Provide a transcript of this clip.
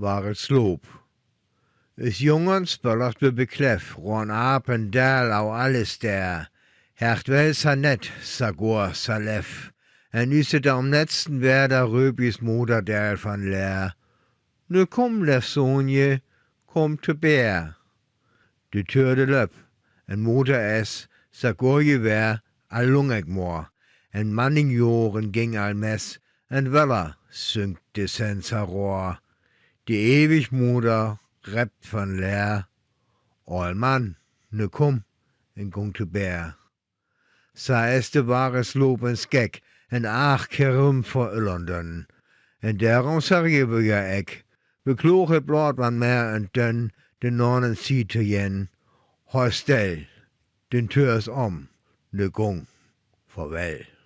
war het sloop. Is jongens belast we beklef, ron ap en dal au alles der. Hecht wel sa net, sa goor, sa lef. En nu zit am netsten werder röbis moeder del van leer. Nu kom, lefzoonje, kom te beer. De tuurde løp, en moeder es, sa goor je weer, al lungek moor. En manning joren ging al mes, en weller synkt de sensaroor. Die ewig moeder rept van leer. Al man, nu kom, en gong te beer. Sa este ware sloop en skek, en ach kerum voor Ullanden. En daarom zeg we ja ek, we kloog het blad van meer en dun, de nonnen ziet te jen. Hoi stel, den teurs om, nu gong, vaarwel.